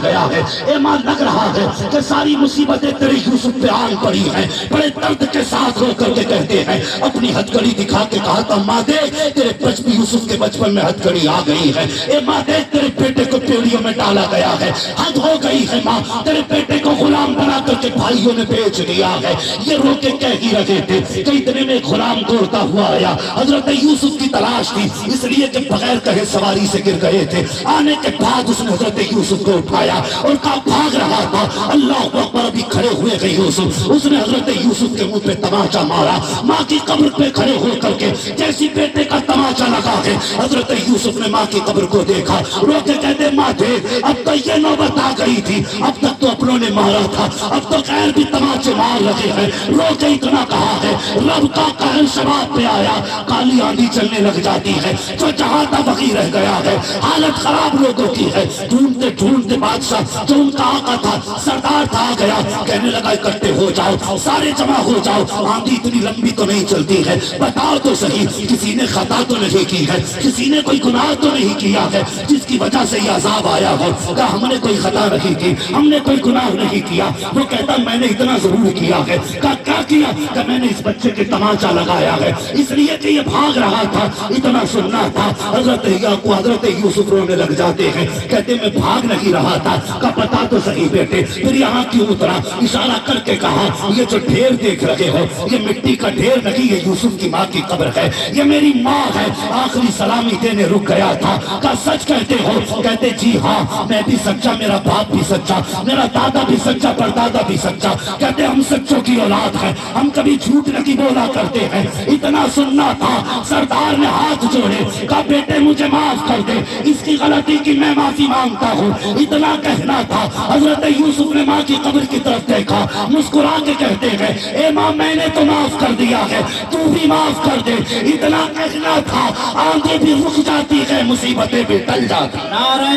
گیا ہے. اے ماں لگ رہا ہے کہ ساری مصیبتیں تیرے یوسف پہ آن پڑی ہیں. بڑے درد کے ساتھ رو کر کے کہتے ہیں, اپنی ہتھکڑی دکھا کے کہا تھا ماں دیکھ تیرے یوسف کے بچپن میں ہتھکڑی آ گئی ہے. اے ماں دیکھ تیرے بیٹے کو پیڑیوں میں ڈالا گیا ہے. حد ہو گئی ہے ماں, تیرے بیٹے کو غلام بنا کر کے بھائیوں نے بیچ دیا ہے. یہ رو کے کہہ ہی رہے تھے کہ اتنے میں غلام دوڑتا ہوا آیا. حضرت یوسف کی تلاش تھی اس لیے کہ بغیر کہے سواری سے گر گئے تھے. آنے کے بعد اس نے حضرت یوسف کو اٹھایا اور کہا بھاگ رہا تھا. اللہ اکبر, ابھی کھڑے ہوئے گئے یوسف. اس نے حضرت یوسف کے منہ پہ تماچا مارا. ماں کی قبر پہ کھڑے ہو کر کے جیسی بیٹے کا تماچا لگا ہے, حضرت یوسف نے ماں کی قبر کو دیکھا. رو کے کہتے ماں دیکھ اب تو یہ نوبت آ گئی تھی, اب تک تو اپنوں نے مارا تھا, اب تو غیر بھی تماچے مار رہے ہیں. رو کے اتنا کہا ہے رب کا قہر شباب پہ آیا, کالی آندھی چلنے لگ جاتی ہے. جو جہاں تھا وہی رہ گیا ہے. حالت خراب لوگوں کی ہے. ڈھونڈتے ڈھونڈتے بادشاہ جو ان کا آقا تھا سردار تھا آ گیا. کہنے لگا اکٹھے ہو جاؤ, سارے جمع ہو جاؤ. آندھی اتنی لمبی تو نہیں چلتی ہے, بتاؤ تو صحیح کسی نے خطا تو نہیں کی ہے, کسی نے کوئی گناہ تو نہیں کیا ہے جس کی وجہ سے یہ عذاب آیا ہو. کہا ہم نے کوئی خطا نہیں کی, ہم نے کوئی گناہ نہیں کیا. وہ کہتا میں نے اتنا ضرور کیا ہے. کہا کیا کیا؟ کہ میں نے اس بچے کے تماچا لگایا ہے اس لیے کہ یہ بھاگ رہا تھا, اتنا سننا تھا. حضرت یوسف رونے لگ جاتے ہیں, کہتے میں بھاگ نہیں رہا تھا. کہا پتا تو صحیح بیٹے پھر یہاں کیوں اترا؟ اشارہ کر کے کہا یہ جو ڈھیر دیکھ رہے ہو یہ مٹی کا ڈھیر نہیں, یہ یوسف کی ماں کی قبر ہے, یہ میری ماں ہے. آخری سلامی دینے رک گیا تھا. کہا سچ کہتے ہو؟ کہتے جی ہاں میں بھی سچا, میرا باپ بھی سچا, میرا دادا بھی سچا, پردادا بھی سچا. کہتے ہم سچوں کی اولاد ہیں, ہم کبھی جھوٹ نہیں بولا کرتے ہیں. اتنا سننا تھا. سردار نے ہاتھ جوڑے, کہا بیٹے مجھے معاف کر دے, اس کی غلطی کی میں معافی مانگتا ہوں. اتنا کہنا تھا. حضرت یوسف نے ماں کی قبر کی طرف دیکھا, مسکرا کے کہتے ہیں اے ماں میں نے تو معاف کر دیا ہے, تو بھی معاف کر دے. اتنا کہنا تھا. آنکھیں بھی رک جاتی ہے, مصیبتیں بھی ٹل جاتی. نعرہ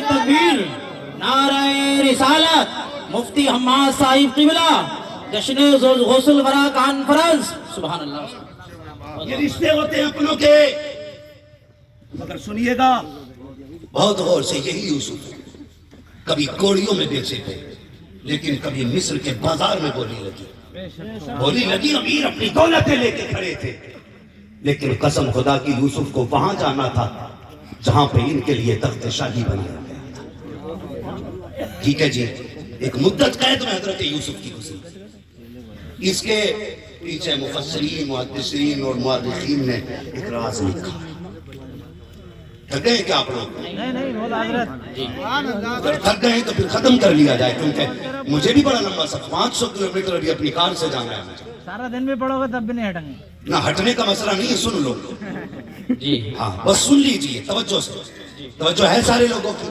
تکبیر, نعرہ رسالت, مفتی حماد صاحب قبلہ, جشن غسل ورا کانفرنس. سبحان اللہ. یہ رشتے ہوتے ہیں اپنوں کے, مگر سنیے گا بہت غور سے. یہی یوسف کبھی کوڑیوں میں بیچے تھے, لیکن کبھی مصر کے بازار میں بولی لگی. امیر اپنی دولتیں لے کے کھڑے تھے, لیکن قسم خدا کی یوسف کو وہاں جانا تھا جہاں پہ ان کے لیے تخت شاہی بنایا گیا تھا. ٹھیک ہے جی, ایک مدت قید میں حضرت یوسف کی گزری. اس کے پیچھے مفسرین, محدثین اور مورخین نے ایک راز لکھا. تھک گئے کیا آپ لوگ؟ اگر تھک گئے تو پھر ختم کر لیا جائے, کیونکہ مجھے بھی بڑا لمبا سفر 500 کلومیٹر ابھی اپنی کار سے جانا ہے مجھے. سارا دن بھی پڑھو گے تب بھی نہیں ہٹیں گے. نہ ہٹنے کا مسئلہ نہیں ہے, سن لو جی ہاں بس سن لیجئے توجہ سے. توجہ ہے سارے لوگوں کی؟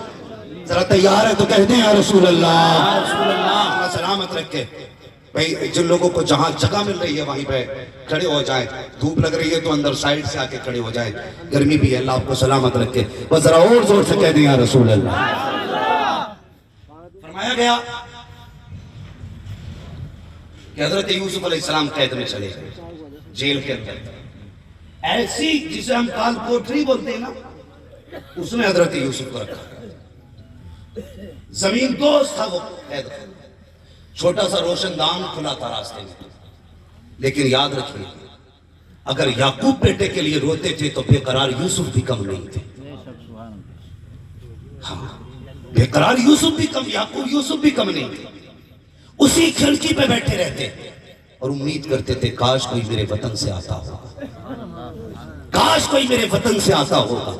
ذرا تیار ہے تو کہتے ہیں یا رسول اللہ. اللہ سلامت رکھے. بھئی جن لوگوں کو جہاں جگہ مل رہی ہے وہیں پہ کھڑے ہو جائیں. دھوپ لگ رہی ہے تو اندر سائیڈ سے آ کے کھڑے ہو جائیں. گرمی بھی ہے, اللہ آپ کو سلامت رکھے. بس ذرا اور زور سے کہہ دیں یا رسول اللہ. فرمایا گیا کہ حضرت یوسف علیہ السلام قید میں چلے گئے, جیل کے اندر. ایسی جسے ہم کال کوٹری بولتے ہیں نا, اس نے حضرت یوسف کو رکھا. زمین دوست تھا وہ قید خانہ, چھوٹا سا روشن دان کھلا تھا راستے میں. لیکن یاد رکھیے اگر یعقوب بیٹے کے لیے روتے تھے تو بے قرار یوسف بھی کم نہیں تھے. ہاں بے قرار یوسف بھی کم, یعقوب یوسف بھی کم نہیں تھے. اسی کھڑکی پہ بیٹھے رہتے اور امید کرتے تھے کاش کوئی میرے وطن سے آتا ہوگا, کاش کوئی میرے وطن سے آتا ہوگا.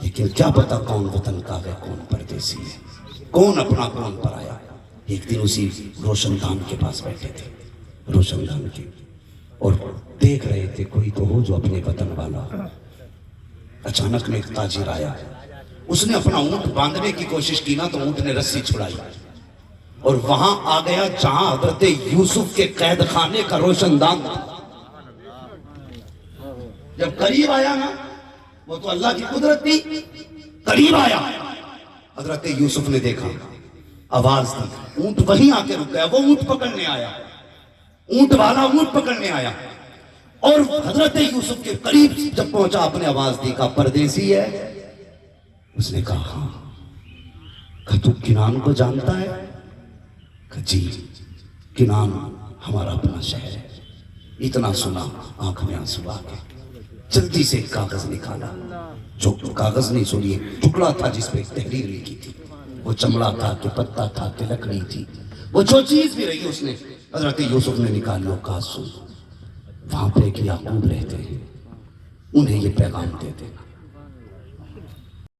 لیکن کیا پتا کون وطن کا ہے, کون پردیسی ہے, کون اپنا کون پرایا. ایک دن اسی روشن دان کے پاس بیٹھے تھے, روشن دان کے, اور دیکھ رہے تھے کوئی تو ہو جو اپنے وطن والا. اچانک میں ایک تاجر آیا, اس نے اپنا اونٹ باندھنے کی کوشش کی نا تو اونٹ نے رسی چھڑائی اور وہاں آ گیا جہاں حضرت یوسف کے قید خانے کا روشن دان تھا. جب قریب آیا نا, وہ تو اللہ کی قدرت تھی, قریب آیا حضرت یوسف نے دیکھا, آواز دی, اونٹ وہیں آ کے رک گیا. وہ اونٹ پکڑنے آیا, اونٹ والا اونٹ پکڑنے آیا, اور حضرت یوسف کے قریب جب پہنچا آپ نے آواز دی, کہا پردیسی ہے؟ اس نے کہا ہاں. کہ تو کنان کو جانتا ہے؟ کہ جی، کنان ہمارا اپنا شہر ہے۔ اتنا سنا آنکھ میں آنسو آ گئے، جلدی سے ایک کاغذ نکالا، جو کاغذ نہیں سنیے، ٹکڑا تھا جس پہ ایک تحریر لکھی تھی، وہ چمڑا تھا کہ پتا تھا کہ لکڑی تھی، وہ جو چیز بھی رہی اس نے حضرت یوسف نے نکالی اور کہا سن، وہاں پہ ایک یعقوب رہتے ہیں، انہیں یہ پیغام دے دینا،